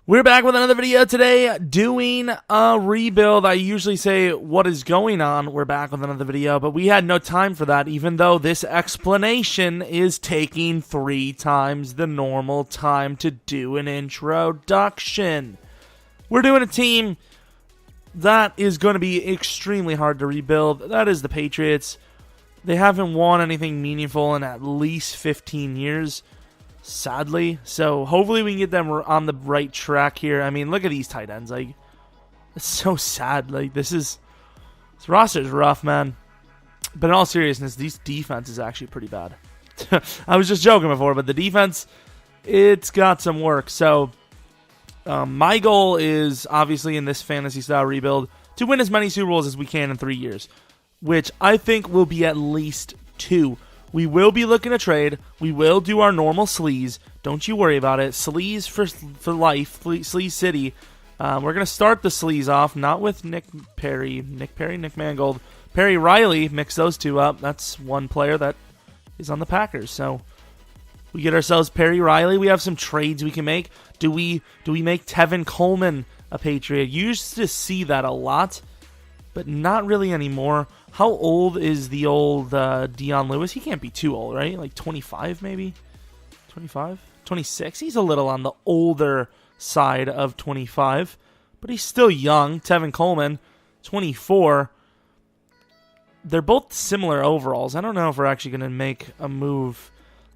We're back with another video today, doing a rebuild. I usually say what is going on. We're back with another video, but we had no time for that, even though this explanation is taking 3 times the normal time to do an introduction. We're doing a team that is going to be extremely hard to rebuild. That is the Patriots. They haven't won anything meaningful in at least 15 years. Sadly, so hopefully we can get them on the right track here. I mean, look at these tight ends. Like, it's so sad. Like, this roster is rough, man. But in all seriousness, these defense is actually pretty bad. I was just joking before, but the defense, it's got some work. So, my goal is obviously in this fantasy style rebuild to win as many Super Bowls as we can in 3 years, which I think will be at least 2. We will be looking to trade. We will do our normal sleaze. Don't you worry about it. Sleaze for life. Sleaze City. We're going to start the sleaze off, not with Nick Mangold. Perry Riley, mix those two up. That's one player that is on the Packers. So we get ourselves Perry Riley. We have some trades we can make. Do we make Tevin Coleman a Patriot? You used to see that a lot, but not really anymore. How old is the old Dion Lewis? He can't be too old, right? Like 25 maybe? 25? 26? He's a little on the older side of 25, but he's still young. Tevin Coleman, 24. They're both similar overalls. I don't know if we're actually going to make a move.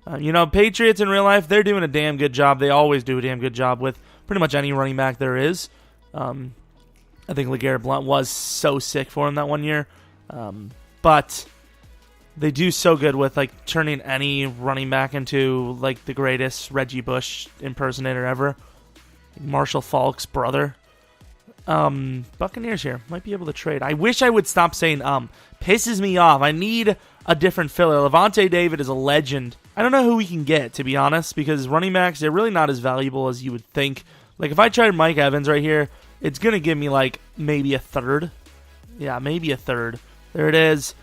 Patriots in real life, they're doing a damn good job. They always do a damn good job with pretty much any running back there is. I think LeGarrette Blount was so sick for him that one year. But they do so good with like turning any running back into like the greatest Reggie Bush impersonator ever. Marshall Faulk's brother. Buccaneers here. Might be able to trade. I wish I would stop saying pisses me off. I need a different filler. Levante David is a legend. I don't know who we can get, to be honest, because running backs, they're really not as valuable as you would think. Like if I tried Mike Evans right here, it's going to give me like maybe a third. Yeah, maybe a third. There it is.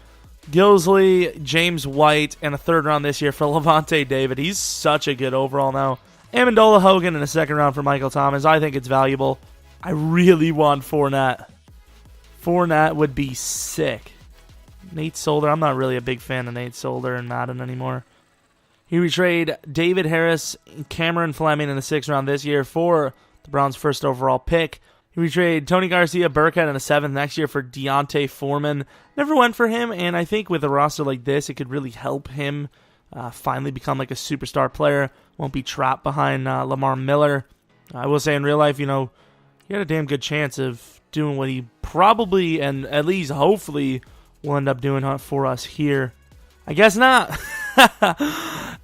Gilsley, James White, and a third round this year for Levante David. He's such a good overall now. Amendola Hogan in a second round for Michael Thomas. I think it's valuable. I really want Fournette. Fournette would be sick. Nate Solder. I'm not really a big fan of Nate Solder in Madden anymore. Here we trade David Harris and Cameron Fleming in the 6th round this year for the Browns' first overall pick. We trade Tony Garcia Burkhead in the 7th next year for Deontay Foreman. Never went for him, and I think with a roster like this, it could really help him finally become like a superstar player. Won't be trapped behind Lamar Miller. I will say in real life, he had a damn good chance of doing what he probably and at least hopefully will end up doing for us here. I guess not.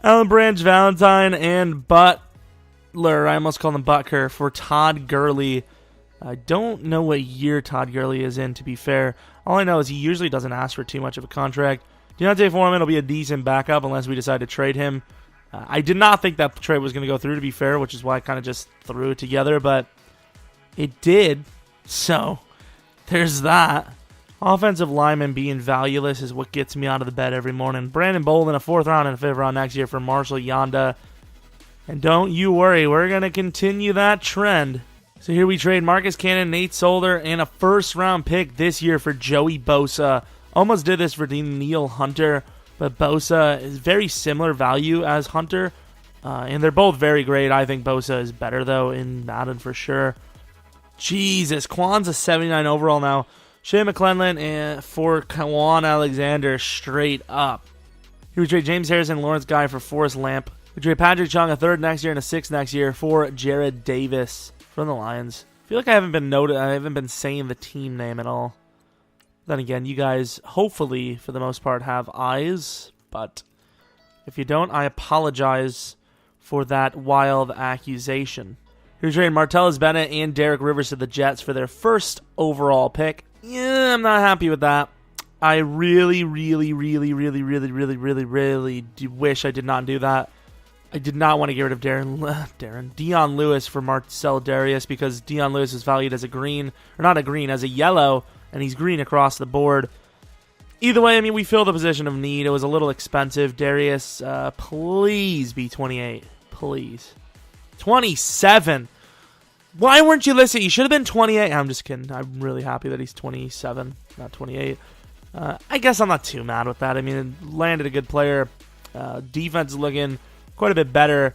Alan Branch, Valentine, and Butler. I almost called him Butker for Todd Gurley. I don't know what year Todd Gurley is in, to be fair. All I know is he usually doesn't ask for too much of a contract. Deontay Foreman will be a decent backup unless we decide to trade him. I did not think that trade was going to go through, to be fair, which is why I kind of just threw it together, but it did. So, there's that. Offensive lineman being valueless is what gets me out of the bed every morning. Brandon Bolden, a 4th round and a 5th round next year for Marshall Yanda. And don't you worry, we're going to continue that trend. So here we trade Marcus Cannon, Nate Solder, and a 1st round pick this year for Joey Bosa. Almost did this for Danielle Hunter, but Bosa is very similar value as Hunter. And they're both very great. I think Bosa is better, though, in Madden for sure. Jesus, Quan's a 79 overall now. Shea McClellan and for Quan Alexander straight up. Here we trade James Harrison, Lawrence Guy for Forrest Lamp. We trade Patrick Chung, a 3rd next year and a 6th next year for Jared Davis from the Lions. I feel like I haven't been saying the team name at all. Then again, you guys hopefully for the most part have eyes, but if you don't, I apologize for that wild accusation. Here's trade Martellus Bennett and Derek Rivers to the Jets for their 1st overall pick. Yeah, I'm not happy with that. I really wish I did not do that. I did not want to get rid of Dion Lewis for Marcel Darius because Dion Lewis is valued as a green, or not a green, as a yellow, and he's green across the board. Either way, I mean, we filled the position of need. It was a little expensive. Darius, please be 28. Please. 27. Why weren't you listed? You should have been 28. I'm just kidding. I'm really happy that he's 27, not 28. I guess I'm not too mad with that. I mean, it landed a good player. Defense is looking quite a bit better.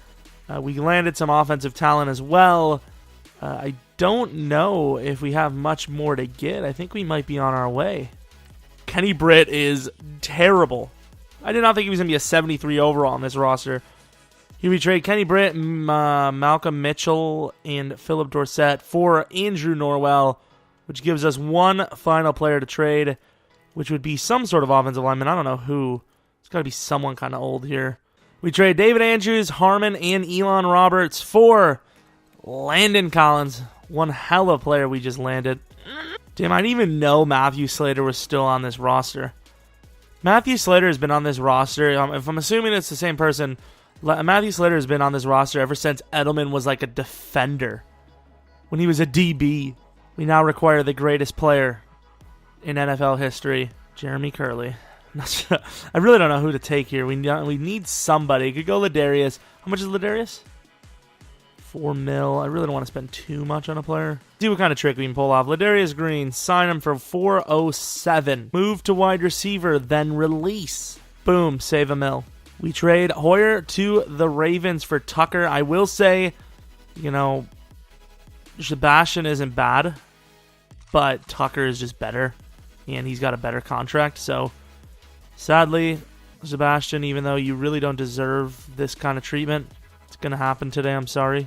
We landed some offensive talent as well. I don't know if we have much more to get. I think we might be on our way. Kenny Britt is terrible. I did not think he was going to be a 73 overall on this roster. Here we trade Kenny Britt, Malcolm Mitchell, and Philip Dorsett for Andrew Norwell, which gives us one final player to trade, which would be some sort of offensive lineman. I don't know who. It's got to be someone kind of old here. We trade David Andrews, Harmon, and Elon Roberts for Landon Collins. One hell of a player we just landed. Damn, I didn't even know Matthew Slater was still on this roster. Matthew Slater has been on this roster. If I'm assuming it's the same person, Matthew Slater has been on this roster ever since Edelman was like a defender. When he was a DB. We now require the greatest player in NFL history, Jeromepkr. I really don't know who to take here. We need somebody. Could go Ladarius. How much is Ladarius? $4 million. I really don't want to spend too much on a player. See what kind of trick we can pull off. Ladarius Green. Sign him for $407. Move to wide receiver, then release. Boom. Save $1 million. We trade Hoyer to the Ravens for Tucker. I will say, Sebastian isn't bad, but Tucker is just better, and he's got a better contract. So, sadly, Sebastian, even though you really don't deserve this kind of treatment, it's going to happen today. I'm sorry.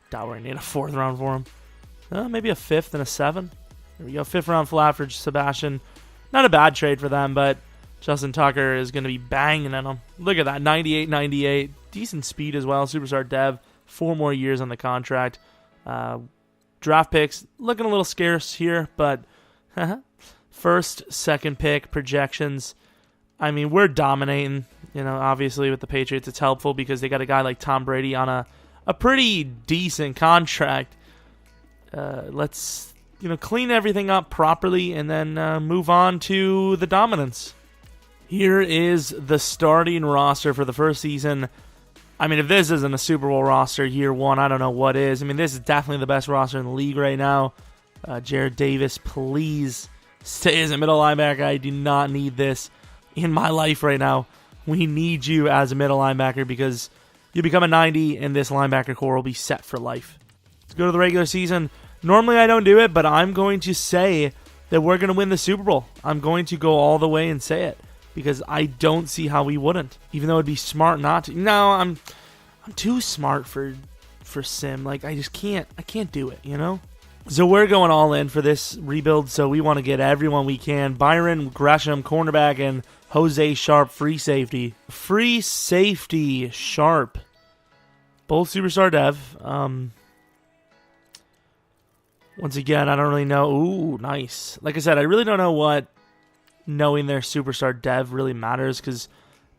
Doubt we're going to need a 4th round for him. Maybe a 5th and a 7. There we go. 5th round flat for Sebastian. Not a bad trade for them, but Justin Tucker is going to be banging in them. Look at that, 98. Decent speed as well. Superstar Dev, 4 more years on the contract. Draft picks, looking a little scarce here, but first, second pick projections. I mean, we're dominating. Obviously with the Patriots, it's helpful because they got a guy like Tom Brady on a pretty decent contract. Let's clean everything up properly and then move on to the dominance. Here is the starting roster for the first season. I mean, if this isn't a Super Bowl roster year one, I don't know what is. I mean, this is definitely the best roster in the league right now. Jared Davis, please stay as a middle linebacker. I do not need this in my life right now. We need you as a middle linebacker because you become a 90 and this linebacker core will be set for life. Let's go to the regular season. Normally I don't do it, but I'm going to say that we're going to win the Super Bowl. I'm going to go all the way and say it because I don't see how we wouldn't, even though it'd be smart not to. No, I'm too smart for Sim. Like, I can't do it, So we're going all in for this rebuild, so we want to get everyone we can. Byron Gresham, cornerback, and Jose Sharp, free safety. Free safety, Sharp. Both superstar dev. Once again, I don't really know. Ooh, nice. Like I said, I really don't know what knowing their superstar dev really matters because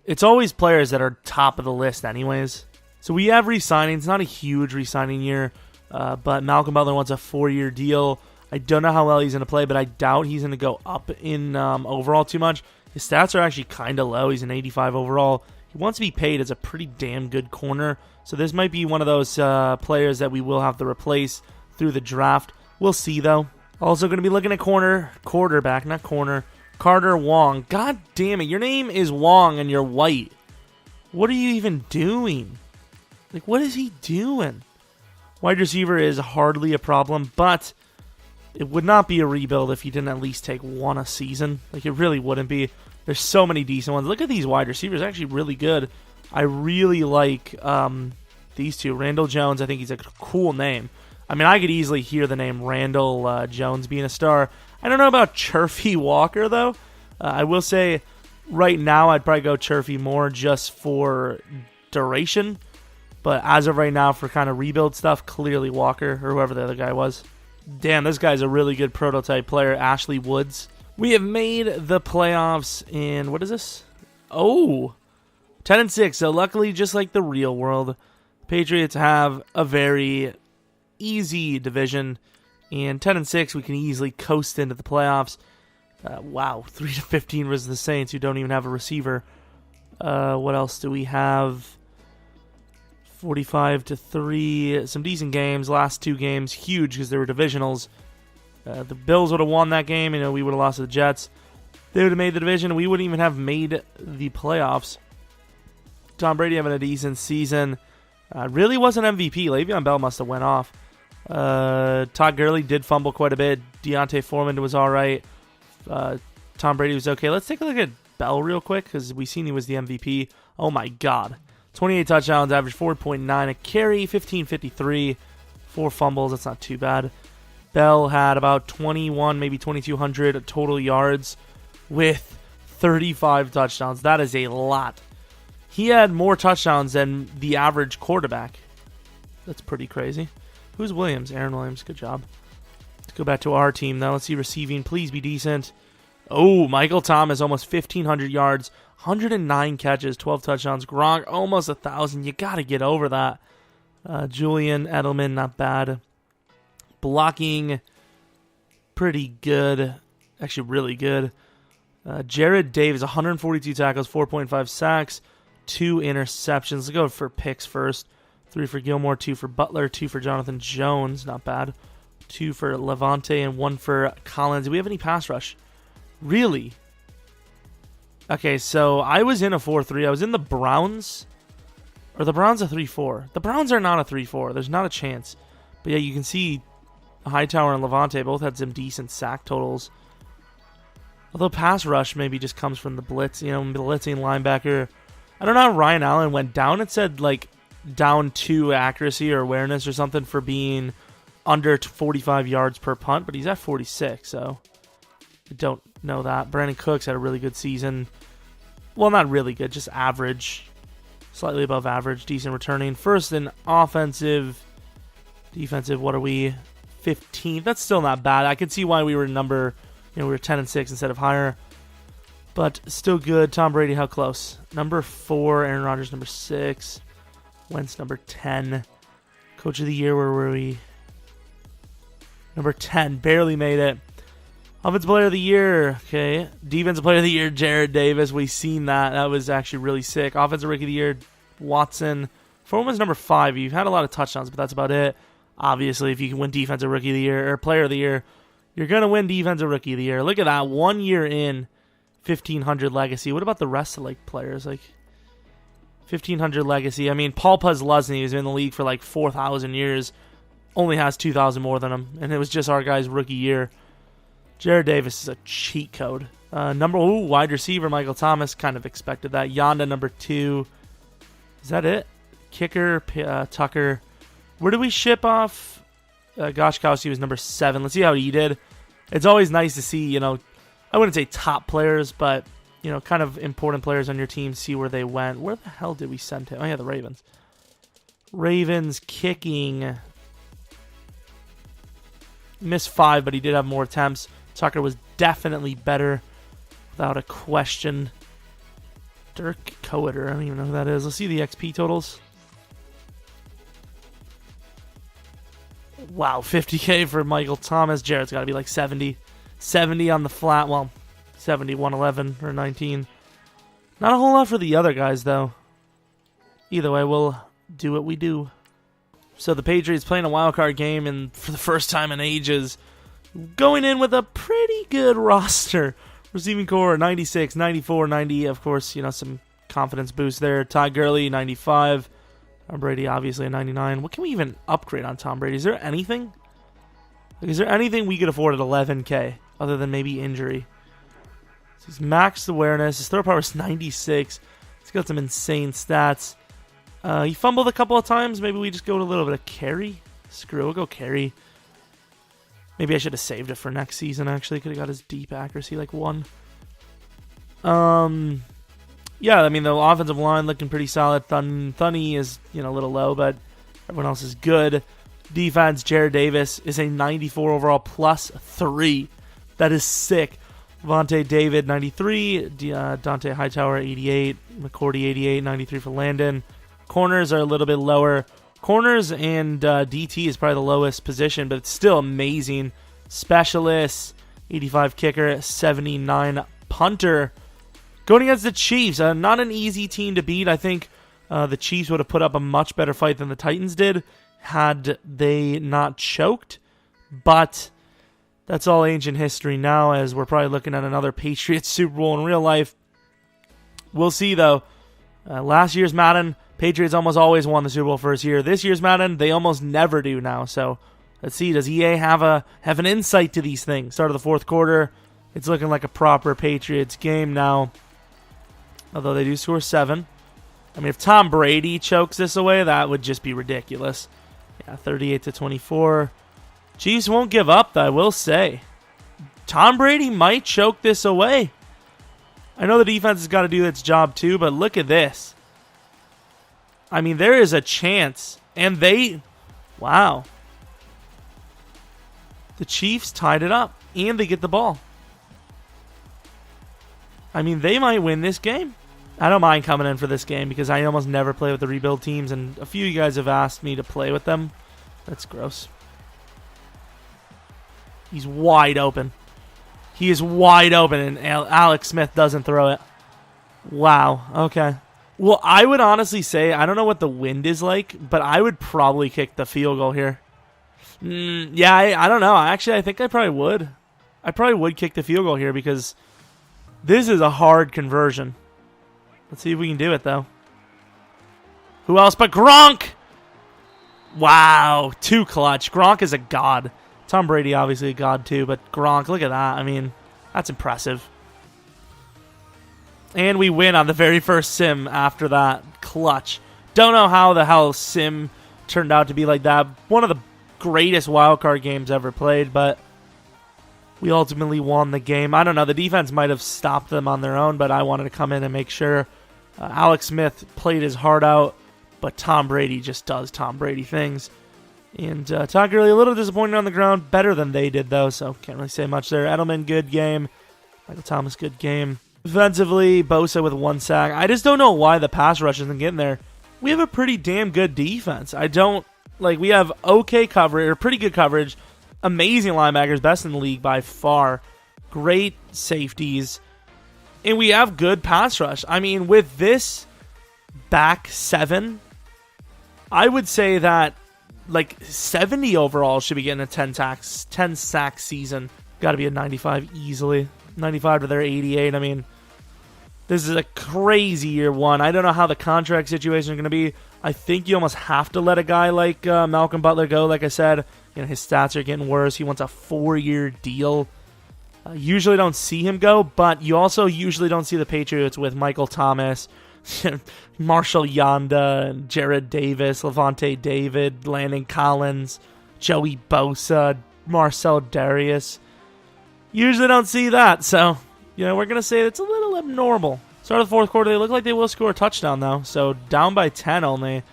it's always players that are top of the list anyways. So we have re-signings. Not a huge re-signing year, but Malcolm Butler wants a 4-year deal. I don't know how well he's going to play, but I doubt he's going to go up in overall too much. His stats are actually kind of low. He's an 85 overall. He wants to be paid as a pretty damn good corner. So this might be one of those players that we will have to replace through the draft. We'll see, though. Also going to be looking at quarterback, not corner. Carter Wong. God damn it. Your name is Wong and you're white. What are you even doing? Like, what is he doing? Wide receiver is hardly a problem, but it would not be a rebuild if you didn't at least take one a season. Like, it really wouldn't be. There's so many decent ones. Look at these wide receivers. Actually really good. I really like these two. Randall Jones, I think he's a cool name. I mean, I could easily hear the name Randall Jones being a star. I don't know about Churfy Walker, though. I will say right now I'd probably go Churfy more just for duration. But as of right now, for kind of rebuild stuff, clearly Walker or whoever the other guy was. Damn, this guy's a really good prototype player, Ashley Woods. We have made the playoffs in, what is this? Oh, 10-6. So luckily, just like the real world, Patriots have a very easy division. And 10-6, we can easily coast into the playoffs. Wow, 3-15 versus the Saints, who don't even have a receiver. What else do we have? 45-3. Some decent games. Last 2 games, huge because they were divisionals. The Bills would have won that game. We would have lost to the Jets. They would have made the division. We wouldn't even have made the playoffs. Tom Brady having a decent season. Really wasn't MVP. Le'Veon Bell must have went off. Todd Gurley did fumble quite a bit. Deontay Foreman was all right. Tom Brady was okay. Let's take a look at Bell real quick because we seen he was the MVP. Oh my God. 28 touchdowns, average 4.9 a carry, 1553, 4 fumbles. That's not too bad. Bell had about 21, maybe 2,200 total yards with 35 touchdowns. That is a lot. He had more touchdowns than the average quarterback. That's pretty crazy. Who's Williams? Aaron Williams. Good job. Let's go back to our team now. Let's see receiving. Please be decent. Oh, Michael Thomas, almost 1,500 yards, 109 catches, 12 touchdowns. Gronk, almost 1,000. You got to get over that. Julian Edelman, not bad. Blocking, pretty good. Actually, really good. Jared Davis, 142 tackles, 4.5 sacks, 2 interceptions. Let's go for picks first. 3 for Gilmore, 2 for Butler, 2 for Jonathan Jones. Not bad. 2 for Levante, and 1 for Collins. Do we have any pass rush? Really? Okay, so I was in a 4-3. I was in the Browns. Or the Browns a 3-4. The Browns are not a 3-4. There's not a chance. But yeah, you can see Hightower and Levante both had some decent sack totals. Although pass rush maybe just comes from the blitz, blitzing linebacker. I don't know how Ryan Allen went down. It said like down 2 accuracy or awareness or something for being under 45 yards per punt, but he's at 46, so I don't know that. Brandon Cooks had a really good season. Well, not really good, just average. Slightly above average, decent returning. First in offensive, defensive, what are we? 15th. That's still not bad. I can see why we were we were 10-6 instead of higher. But still good. Tom Brady, how close? Number 4, Aaron Rodgers, number 6. Wentz, number 10. Coach of the year, where were we? Number 10, barely made it. Offensive player of the year, okay. Defensive player of the year, Jared Davis. We've seen that. That was actually really sick. Offensive rookie of the year, Watson. Foreman's number 5. You've had a lot of touchdowns, but that's about it. Obviously, if you can win defensive rookie of the year or player of the year, you're going to win defensive rookie of the year. Look at that. 1 year in, 1,500 legacy. What about the rest of players? 1,500 legacy. I mean, Paul Posluszny, who's been in the league for 4,000 years, only has 2,000 more than him. And it was just our guy's rookie year. Jared Davis is a cheat code. Wide receiver, Michael Thomas. Kind of expected that. Yonda, number 2. Is that it? Kicker, Tucker. Where do we ship off? Goshkowski was number 7. Let's see how he did. It's always nice to see, I wouldn't say top players, but, kind of important players on your team, see where they went. Where the hell did we send him? Oh, yeah, the Ravens. Ravens kicking. Missed 5, but he did have more attempts. Tucker was definitely better, without a question. Dirk Coeter, I don't even know who that is. Let's see the XP totals. Wow, 50K for Michael Thomas. Jared's got to be 70. 70 on the flat. Well, 70, 111 or 19. Not a whole lot for the other guys, though. Either way, we'll do what we do. So the Patriots playing a wild card game, and for the first time in ages, going in with a pretty good roster. Receiving core, 96, 94, 90. Of course, some confidence boost there. Todd Gurley, 95. Tom Brady, obviously, a 99. What can we even upgrade on Tom Brady? Is there anything? Is there anything we could afford at 11K, other than maybe injury? So he's maxed awareness. His throw power is 96. He's got some insane stats. He fumbled a couple of times. Maybe we just go with a little bit of carry. Screw it, we'll go carry. Maybe I should have saved it for next season, actually. Could have got his deep accuracy, 1. Yeah, I mean, the offensive line looking pretty solid. Thunny is, a little low, but everyone else is good. Defense, Jared Davis is a 94 overall plus 3. That is sick. Levante David, 93. Dante Hightower, 88. McCourty, 88. 93 for Landon. Corners are a little bit lower. Corners and DT is probably the lowest position, but it's still amazing. Specialists, 85 kicker, 79 punter. Going against the Chiefs, not an easy team to beat. I think The Chiefs would have put up a much better fight than the Titans did had they not choked. But that's all ancient history now, as we're probably looking at another Patriots Super Bowl in real life. We'll see, though. Last year's Madden, Patriots almost always won the Super Bowl first year. This year's Madden, they almost never do now. So let's see, does EA have an insight to these things? Start of the fourth quarter, it's looking like a proper Patriots game now, although they do score 7. I mean, if Tom Brady chokes this away, that would just be ridiculous. Yeah, 38-24. Chiefs won't give up, though, I will say. Tom Brady might choke this away. I know the defense has got to do its job too, but look at this. I mean, there is a chance. And wow. The Chiefs tied it up, and they get the ball. I mean, they might win this game. I don't mind coming in for this game because I almost never play with the rebuild teams, and a few of you guys have asked me to play with them. That's gross. He's wide open. He is wide open, and Alex Smith doesn't throw it. Wow. Okay. Well, I would honestly say, I don't know what the wind is like, but I would probably kick the field goal here. Yeah, I don't know. Actually, I think I probably would. I probably would kick the field goal here because this is a hard conversion. Let's see if we can do it, though. Who else but Gronk? Wow. Too clutch. Gronk is a god. Tom Brady, obviously a god too, but Gronk, look at that. I mean, that's impressive. And we win on the very first sim after that. Clutch. Don't know how the hell sim turned out to be like that. One of the greatest wildcard games ever played, but we ultimately won the game. I don't know. The defense might have stopped them on their own, but I wanted to come in and make sure. Alex Smith played his heart out, but Tom Brady just does Tom Brady things. And Todd Gurley, a little disappointed on the ground. Better than they did, though, so can't really say much there. Edelman, good game. Michael Thomas, good game. Defensively, Bosa with 1 sack. I just don't know why the pass rush isn't getting there. We have a pretty damn good defense. We have okay coverage, or pretty good coverage. Amazing linebackers, best in the league by far. Great safeties. And we have good pass rush. I mean, with this back 7, I would say that 70 overall should be getting a 10 sack season. Got to be a 95 easily. 95 to their 88. I mean, this is a crazy year 1. I don't know how the contract situation is going to be. I think you almost have to let a guy like Malcolm Butler go. Like I said, his stats are getting worse. He wants a 4-year deal. Usually don't see him go, but you also usually don't see the Patriots with Michael Thomas, Marshall Yanda, and Jared Davis, Levante David, Landon Collins, Joey Bosa, Marcel Darius. Usually don't see that, so we're going to say it's a little abnormal. Start of the fourth quarter, they look like they will score a touchdown, though, so down by 10 only.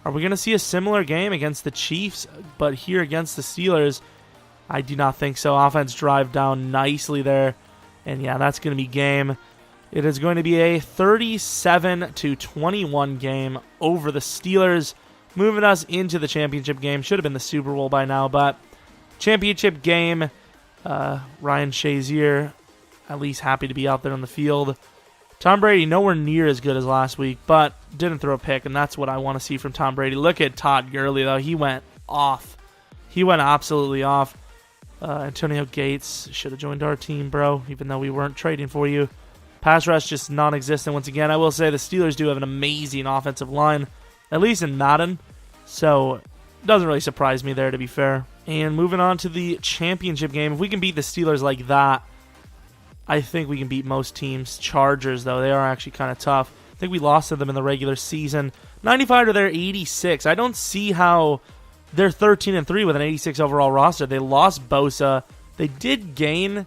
Are we going to see a similar game against the Chiefs, but here against the Steelers? I do not think so. Offense drive down nicely there, and yeah, that's going to be game. It is going to be a 37-21 game over the Steelers, moving us into the championship game. Should have been the Super Bowl by now, but championship game. Ryan Shazier, at least happy to be out there on the field. Tom Brady, nowhere near as good as last week, but didn't throw a pick, and that's what I want to see from Tom Brady. Look at Todd Gurley, though. He went off. He went absolutely off. Antonio Gates should have joined our team, bro, even though we weren't trading for you. Pass rush just non-existent once again. I will say the Steelers do have an amazing offensive line, at least in Madden, so it doesn't really surprise me there, to be fair. And moving on to the championship game, if we can beat the Steelers like that, I think we can beat most teams. Chargers, though, they are actually kind of tough. I think we lost to them in the regular season. 95 to their 86. I don't see how they're 13-3 with an 86 overall roster. They lost Bosa. They did gain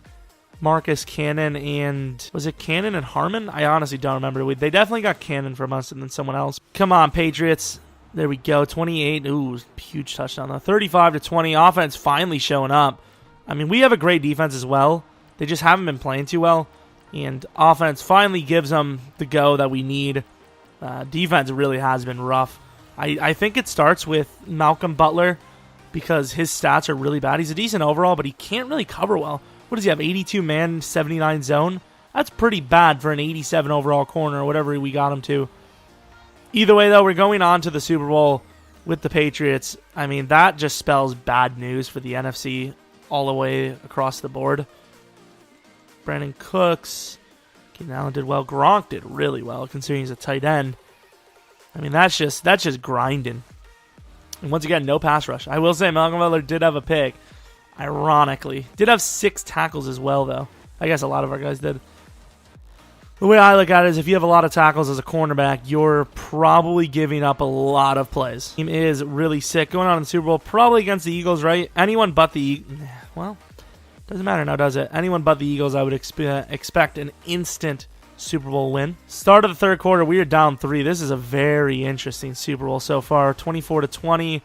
Marcus Cannon and... was it Cannon and Harmon? I honestly don't remember. They definitely got Cannon from us and then someone else. Come on, Patriots. There we go. 28. Ooh, huge touchdown, though. 35-20. Offense finally showing up. I mean, we have a great defense as well. They just haven't been playing too well. And offense finally gives them the go that we need. Defense really has been rough. I think it starts with Malcolm Butler because his stats are really bad. He's a decent overall, but he can't really cover well. What does he have, 82-man, 79 zone? That's pretty bad for an 87 overall corner or whatever we got him to. Either way, though, we're going on to the Super Bowl with the Patriots. I mean, that just spells bad news for the NFC all the way across the board. Brandon Cooks, Keenan Allen did well. Gronk did really well, considering he's a tight end. I mean, that's just grinding. And once again, no pass rush. I will say Malcolm Butler did have a pick, ironically. Did have 6 tackles as well, though. I guess a lot of our guys did. The way I look at it is if you have a lot of tackles as a cornerback, you're probably giving up a lot of plays. Team is really sick. Going on in the Super Bowl, probably against the Eagles, right? Anyone but the Eagles. Well, doesn't matter now, does it? Anyone but the Eagles, I would expect an instant Super Bowl win. Start of the third quarter, we are down 3. This is a very interesting Super Bowl so far. 24-20,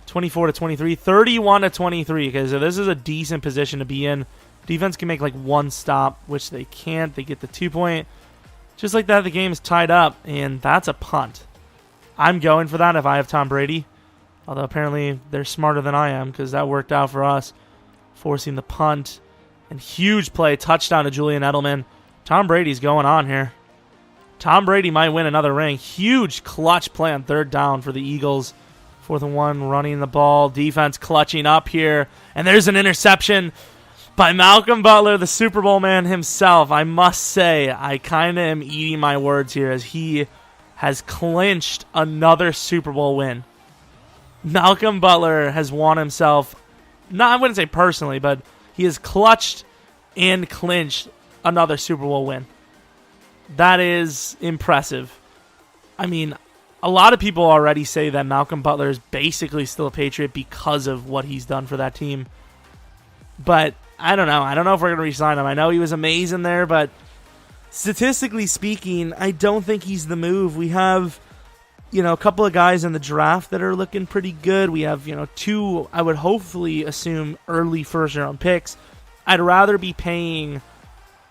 24-23, 31-23. Okay, so this is a decent position to be in. Defense can make like one stop, which they can't. They get the 2-point. Just like that, the game is tied up, and that's a punt. I'm going for that if I have Tom Brady. Although apparently they're smarter than I am because that worked out for us. Forcing the punt. And huge play. Touchdown to Julian Edelman. Tom Brady's going on here. Tom Brady might win another ring. Huge clutch play on third down for the Eagles. 4th and 1, running the ball. Defense clutching up here. And there's an interception by Malcolm Butler, the Super Bowl man himself. I must say, I kind of am eating my words here as he has clinched another Super Bowl win. Malcolm Butler has won himself, I wouldn't say personally, but he has clutched and clinched another Super Bowl win. That is impressive. I mean, a lot of people already say that Malcolm Butler is basically still a Patriot because of what he's done for that team. But I don't know. I don't know if we're going to re-sign him. I know he was amazing there, but statistically speaking, I don't think he's the move. We have, a couple of guys in the draft that are looking pretty good. We have, 2, I would hopefully assume, early first-round picks. I'd rather be paying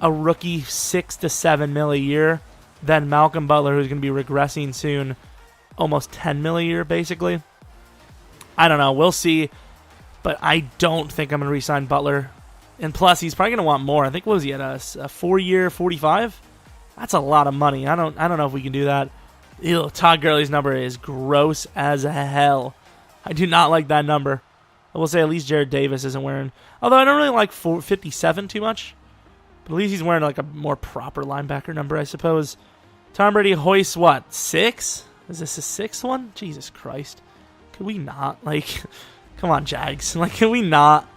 a rookie $6 to $7 million a year than Malcolm Butler, who's going to be regressing soon, almost $10 million a year, basically. I don't know. We'll see. But I don't think I'm going to re-sign Butler. And plus, he's probably going to want more. I think, what was he at, a 4-year, 45? That's a lot of money. I don't know if we can do that. Ew, Todd Gurley's number is gross as hell. I do not like that number. I will say at least Jared Davis isn't wearing... Although I don't really like 57 too much. But at least he's wearing like a more proper linebacker number, I suppose. Tom Brady hoists what? 6? Is this a 6th one? Jesus Christ. Could we not? Come on, Jags. Can we not?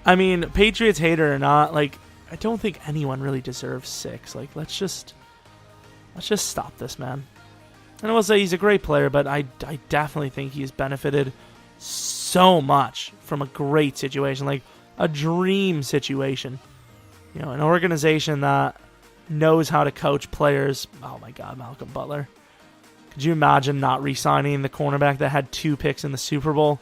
I mean, Patriots hater or not, I don't think anyone really deserves 6. Let's just stop this, man. And I will say he's a great player, but I definitely think he's benefited so much from a great situation, a dream situation. An organization that knows how to coach players. Oh my God, Malcolm Butler. Could you imagine not re-signing the cornerback that had 2 picks in the Super Bowl?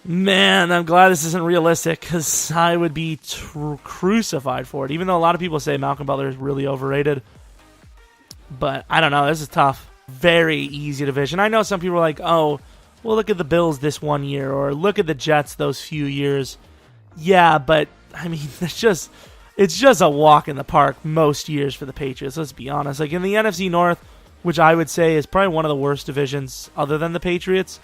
Man, I'm glad this isn't realistic because I would be crucified for it, even though a lot of people say Malcolm Butler is really overrated. But I don't know. This is tough. Very easy division. I know some people are like, oh, well, look at the Bills this one year, or look at the Jets those few years. Yeah, but, I mean, it's just a walk in the park most years for the Patriots, let's be honest. In the NFC North, which I would say is probably one of the worst divisions other than the Patriots,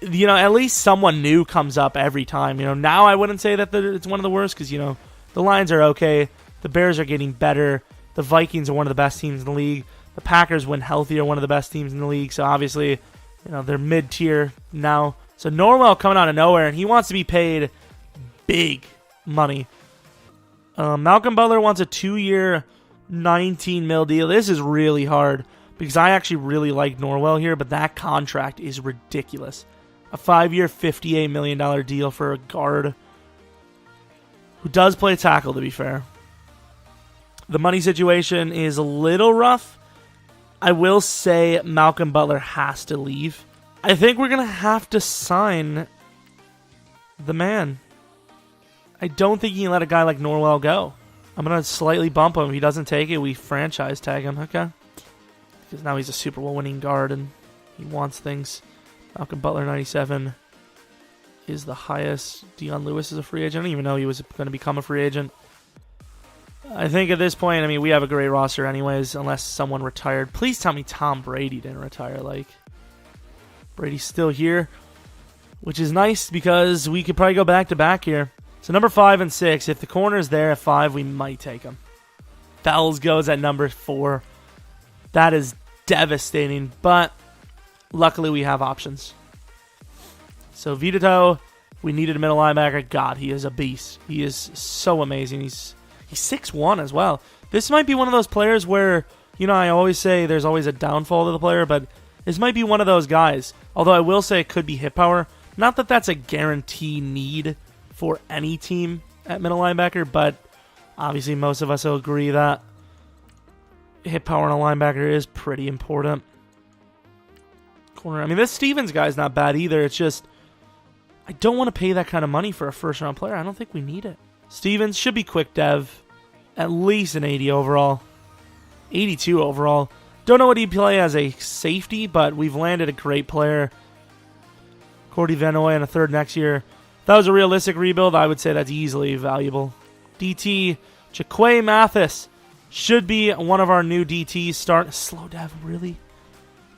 at least someone new comes up every time. Now I wouldn't say that it's one of the worst because, the Lions are okay. The Bears are getting better. The Vikings are one of the best teams in the league. The Packers, when healthy, are one of the best teams in the league. So obviously, they're mid-tier now. So Norwell coming out of nowhere, and he wants to be paid big money. Malcolm Butler wants a 2-year, $19 million deal. This is really hard because I actually really like Norwell here, but that contract is ridiculous. A 5-year, $58 million deal for a guard who does play tackle, to be fair. The money situation is a little rough. I will say Malcolm Butler has to leave. I think we're going to have to sign the man. I don't think you can let a guy like Norwell go. I'm going to slightly bump him. If he doesn't take it, we franchise tag him, okay? Because now he's a Super Bowl winning guard and he wants things. Malcolm Butler, 97, is the highest. Dion Lewis is a free agent. I didn't even know he was going to become a free agent. I think at this point, I mean, we have a great roster anyways, unless someone retired. Please tell me Tom Brady didn't retire. Like, Brady's still here, which is nice because we could probably go back-to-back here. So number 5 and 6, if the corner is there at 5, we might take him. Fells goes at number 4. That is devastating, but luckily we have options. So Vito, we needed a middle linebacker. God, he is a beast. He is so amazing. He's 6'1" as well. This might be one of those players where, you know, I always say there's always a downfall to the player, but this might be one of those guys. Although I will say it could be hit power. Not that that's a guarantee need for any team at middle linebacker, but obviously most of us will agree that hit power on a linebacker is pretty important. Corner. I mean, this Stevens guy's not bad either. It's just, I don't want to pay that kind of money for a first-round player. I don't think we need it. Stevens should be quick dev. At least an 80 overall. 82 overall. Don't know what he'd play as a safety, but we've landed a great player. Cordy Vanoy in a third next year. If that was a realistic rebuild, I would say that's easily valuable. DT, Jaquay Mathis. Should be one of our new DTs. Start. Slow dev, really?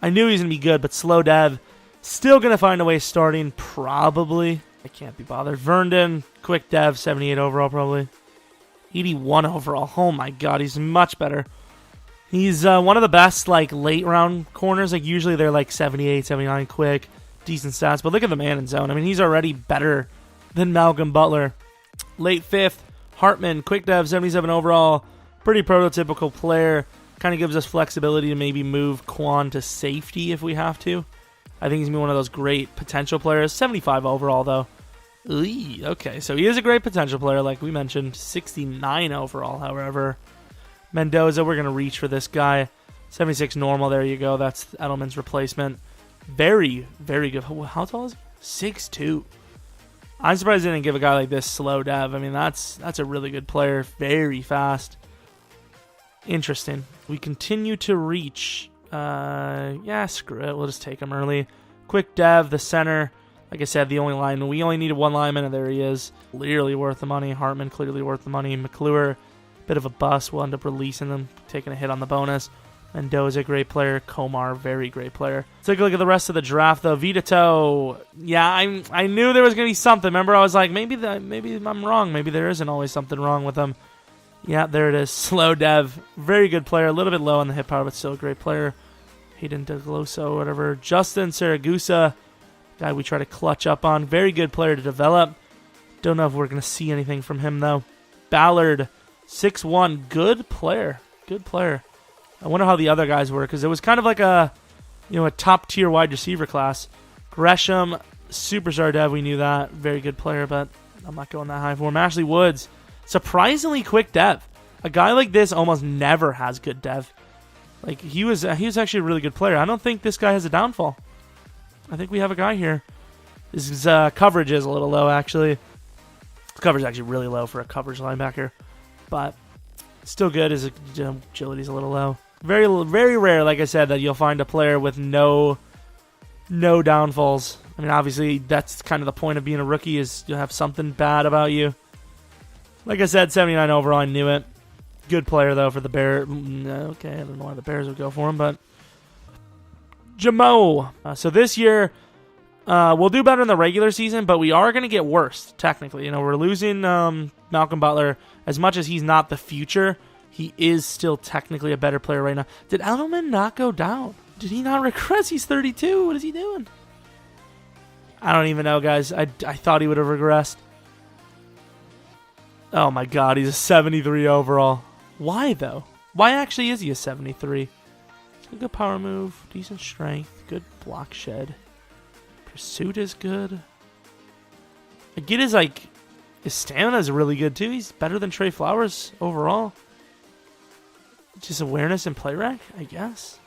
I knew he was going to be good, but slow dev. Still going to find a way starting, probably. I can't be bothered. Verndon, quick dev, 78 overall, probably. 81 overall. Oh my god, he's much better. He's one of the best, like, late round corners. Like, usually they're like 78, 79 quick. Decent stats. But look at the man in zone. I mean, he's already better than Malcolm Butler. Late 5th, Hartman, quick dev, 77 overall. Pretty prototypical player. Kind of gives us flexibility to maybe move Quan to safety if we have to. I think he's going to be one of those great potential players. 75 overall, though. Okay, so he is a great potential player, like we mentioned. 69 overall, however. Mendoza, we're going to reach for this guy. 76 normal, there you go. That's Edelman's replacement. Very, very good. How tall is he? 6'2". I'm surprised they didn't give a guy like this slow dev. I mean, that's a really good player. Very fast. Interesting. We continue to reach. Yeah, screw it. We'll just take him early. Quick dev, the center. Like I said, the only line. We only needed one lineman, and there he is. Clearly worth the money. Hartman, clearly worth the money. McClure, bit of a bust. We'll end up releasing him, taking a hit on the bonus. Mendoza, great player. Komar, very great player. Let's take a look at the rest of the draft, though. Vito, yeah, I knew there was going to be something. Remember, I was like, maybe I'm wrong. Maybe there isn't always something wrong with him. Yeah, there it is. Slow dev. Very good player. A little bit low on the hip power, but still a great player. Hayden DeGloso, whatever. Justin Saragusa, guy we try to clutch up on. Very good player to develop. Don't know if we're going to see anything from him, though. Ballard, 6'1". Good player. Good player. I wonder how the other guys were, because it was kind of like a top-tier wide receiver class. Gresham, superstar dev, we knew that. Very good player, but I'm not going that high for him. Ashley Woods, surprisingly quick dev. A guy like this almost never has good dev. Like, he was actually a really good player. I don't think this guy has a downfall. I think we have a guy here. His coverage is a little low, actually. His coverage is actually really low for a coverage linebacker, but still good. His agility is a little low. Very, very rare, like I said, that you'll find a player with no downfalls. I mean, obviously, that's kind of the point of being a rookie, is you'll have something bad about you. Like I said, 79 overall, I knew it. Good player, though, for the Bears. Okay, I don't know why the Bears would go for him, but Jamo. So this year, we'll do better in the regular season, but we are going to get worse, technically. You know, we're losing Malcolm Butler. As much as he's not the future, he is still technically a better player right now. Did Edelman not go down? Did he not regress? He's 32. What is he doing? I don't even know, guys. I thought he would have regressed. Oh, my God. He's a 73 overall. Why, though? Why actually is he a 73? A good power move, decent strength, good block shed. Pursuit is good. I get his stamina is really good too. He's better than Trey Flowers overall. Just awareness and play rec, I guess.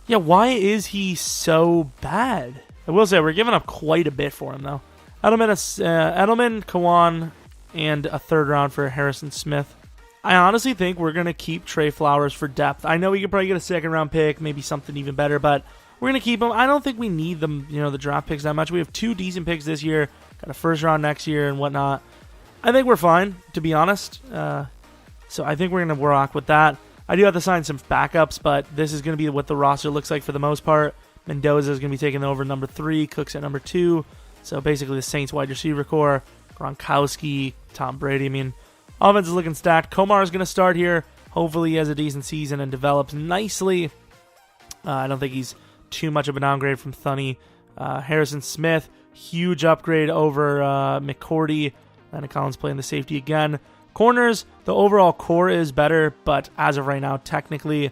Yeah, why is he so bad? I will say we're giving up quite a bit for him though. Edelman, Kawan, and a third round for Harrison Smith. I honestly think we're going to keep Trey Flowers for depth. I know we could probably get a second-round pick, maybe something even better, but we're going to keep him. I don't think we need the draft picks that much. We have 2 decent picks this year, got a first round next year and whatnot. I think we're fine, to be honest. So I think we're going to rock with that. I do have to sign some backups, but this is going to be what the roster looks like for the most part. Mendoza is going to be taking over number 3, Cooks at number 2. So basically the Saints wide receiver core, Gronkowski, Tom Brady. I mean, offense is looking stacked. Komar is going to start here. Hopefully he has a decent season and develops nicely. I don't think he's too much of a downgrade from Thuney. Harrison Smith, huge upgrade over McCourty. Landon Collins playing the safety again. Corners, the overall core is better, but as of right now, technically,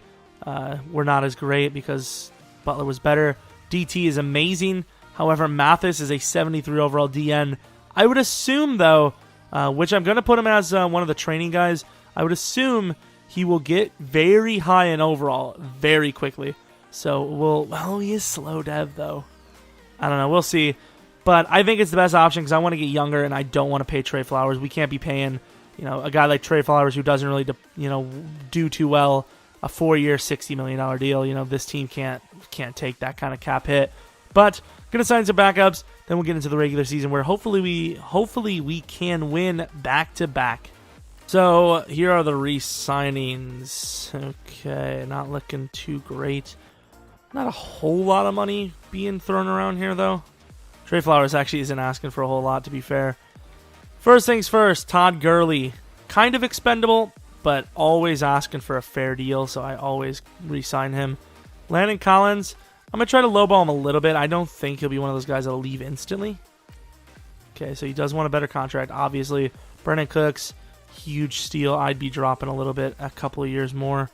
we're not as great because Butler was better. DT is amazing. However, Mathis is a 73 overall DN. I would assume, though, which I'm going to put him as one of the training guys, I would assume he will get very high in overall very quickly. So well, he is slow dev, though. I don't know. We'll see. But I think it's the best option because I want to get younger and I don't want to pay Trey Flowers. We can't be paying, a guy like Trey Flowers who doesn't really, do too well, a 4-year, $60 million deal. This team can't take that kind of cap hit. But gonna sign some backups. Then we'll get into the regular season where hopefully we can win back to back. So here are the re-signings. Okay, not looking too great. Not a whole lot of money being thrown around here though. Trey Flowers actually isn't asking for a whole lot, to be fair. First things first, Todd Gurley. Kind of expendable, but always asking for a fair deal, so I always re-sign him. Landon Collins, I'm going to try to lowball him a little bit. I don't think he'll be one of those guys that'll leave instantly. Okay, so he does want a better contract, obviously. Brandon Cooks, huge steal. I'd be dropping a little bit, a couple of years more.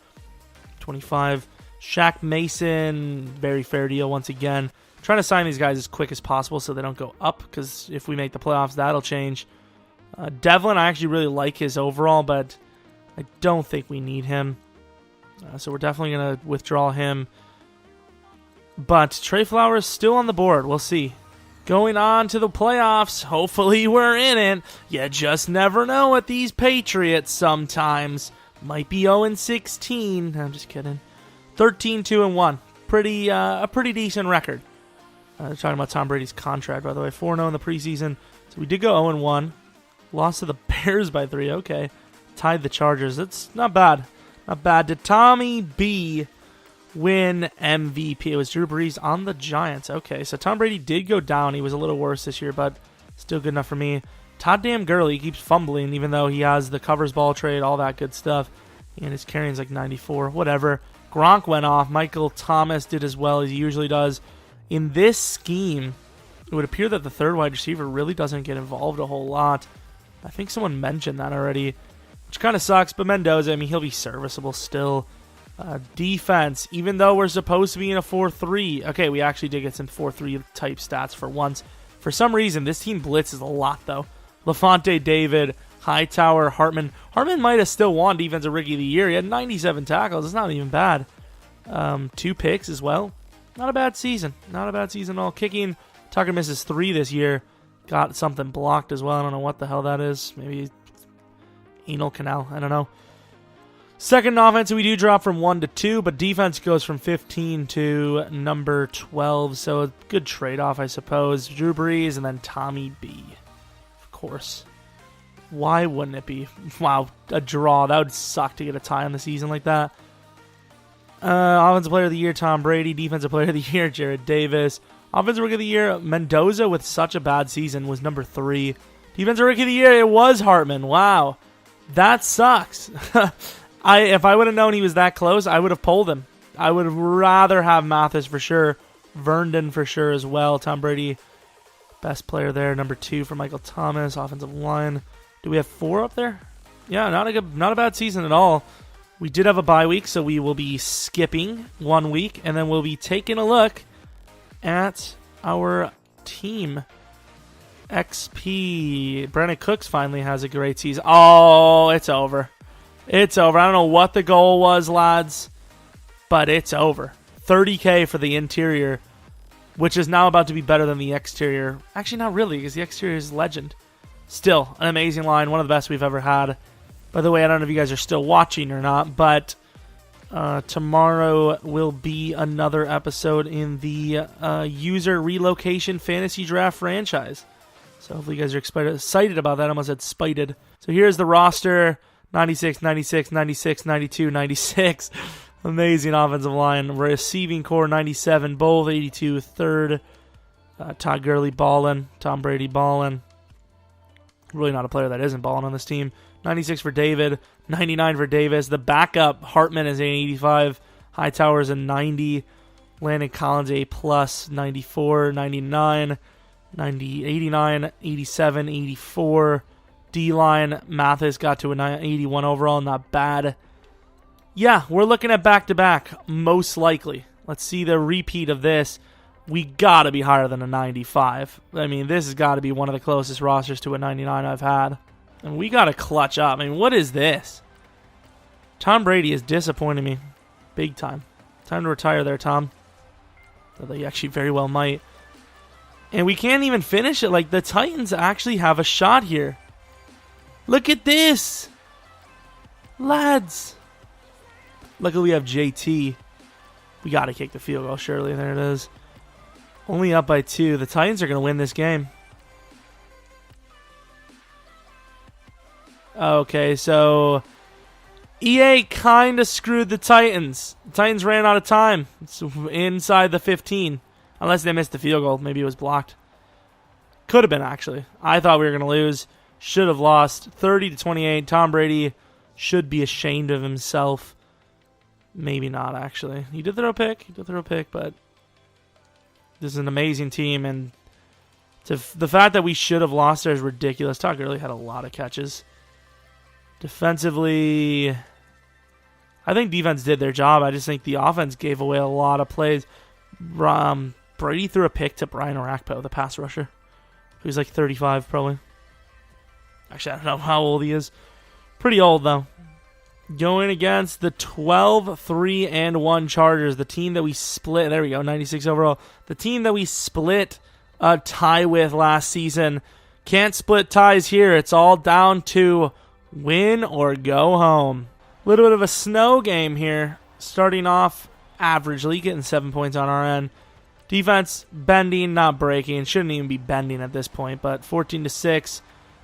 25. Shaq Mason, very fair deal once again. Trying to sign these guys as quick as possible so they don't go up, because if we make the playoffs, that'll change. Devlin, I actually really like his overall, but I don't think we need him. So we're definitely going to withdraw him. But Trey Flowers still on the board. We'll see. Going on to the playoffs. Hopefully we're in it. You just never know with these Patriots sometimes. Might be 0-16. I'm just kidding. 13-2-1. A pretty decent record. Talking about Tom Brady's contract, by the way. 4-0 in the preseason. So we did go 0-1. Lost to the Bears by 3. Okay. Tied the Chargers. That's not bad. Not bad. Did Tommy B win MVP? It was Drew Brees on the Giants. Okay, so Tom Brady did go down. He was a little worse this year, but still good enough for me. Todd Damn Gurley keeps fumbling, even though he has the covers ball trade, all that good stuff. And his carrying's like 94. Whatever. Gronk went off. Michael Thomas did as well as he usually does. In this scheme, it would appear that the third wide receiver really doesn't get involved a whole lot. I think someone mentioned that already, which kind of sucks, but Mendoza, I mean, he'll be serviceable still. Defense, even though we're supposed to be in a 4-3, okay, we actually did get some 4-3 type stats for once. For some reason, this team blitzes a lot, though. Lafante David, Hightower, Hartman. Hartman might have still won Defensive Rookie of the Year. He had 97 tackles. It's not even bad. 2 picks as well. Not a bad season. Not a bad season at all. Kicking, Tucker misses 3 this year. Got something blocked as well. I don't know what the hell that is. Maybe anal canal. I don't know. Second offense, we do drop from 1 to 2, but defense goes from 15 to number 12. So a good trade-off, I suppose. Drew Brees and then Tommy B. Of course. Why wouldn't it be? Wow, a draw. That would suck to get a tie on the season like that. Offensive Player of the Year, Tom Brady. Defensive Player of the Year, Jared Davis. Offensive Rookie of the Year, Mendoza with such a bad season was number 3. Defensive Rookie of the Year, it was Hartman. Wow. That sucks. If I would have known he was that close, I would have pulled him. I would rather have Mathis for sure. Verndon for sure as well. Tom Brady, best player there. Number 2 for Michael Thomas. Offensive line. Do we have 4 up there? Yeah, not a bad season at all. We did have a bye week, so we will be skipping 1 week, and then we'll be taking a look at our team. XP. Brandon Cooks finally has a great season. Oh, it's over. It's over. I don't know what the goal was, lads, but it's over. 30K for the interior, which is now about to be better than the exterior. Actually, not really, because the exterior is legend. Still, an amazing line. One of the best we've ever had. By the way, I don't know if you guys are still watching or not, but tomorrow will be another episode in the user relocation fantasy draft franchise. So hopefully you guys are excited about that. I almost said spited. So here's the roster. 96, 96, 96, 92, 96. Amazing offensive line. Receiving core 97. Both 82. Third. Todd Gurley balling. Tom Brady balling. Really not a player that isn't balling on this team. 96 for David. 99 for Davis. The backup, Hartman, is an 85. Hightower's a 90. Landon Collins, A+. 94, 99. 90, 89, 87, 84. D-line, Mathis got to a 81 overall. Not bad. Yeah, we're looking at back-to-back, most likely. Let's see the repeat of this. We got to be higher than a 95. I mean, this has got to be one of the closest rosters to a 99 I've had. And we got to clutch up. I mean, what is this? Tom Brady is disappointing me. Big time. Time to retire there, Tom. Although you actually very well might. And we can't even finish it. Like, the Titans actually have a shot here. Look at this. Lads. Luckily we have JT. We got to kick the field goal, surely. There it is. Only up by 2. The Titans are going to win this game. Okay, so EA kind of screwed the Titans. The Titans ran out of time. It's inside the 15. Unless they missed the field goal. Maybe it was blocked. Could have been, actually. I thought we were going to lose. Should have lost. 30-28. Tom Brady should be ashamed of himself. Maybe not, actually. He did throw a pick. But this is an amazing team. And the fact that we should have lost there is ridiculous. Todd Gurley had a lot of catches. Defensively, I think defense did their job. I just think the offense gave away a lot of plays. Brady threw a pick to Brian Orakpo, the pass rusher, who's like 35 probably. Actually, I don't know how old he is. Pretty old, though. Going against the 12-3-1 Chargers, the team that we split. There we go, 96 overall. The team that we split a tie with last season. Can't split ties here. It's all down to win or go home. A little bit of a snow game here. Starting off averagely, getting 7 points on our end. Defense bending, not breaking. Shouldn't even be bending at this point, but 14-6,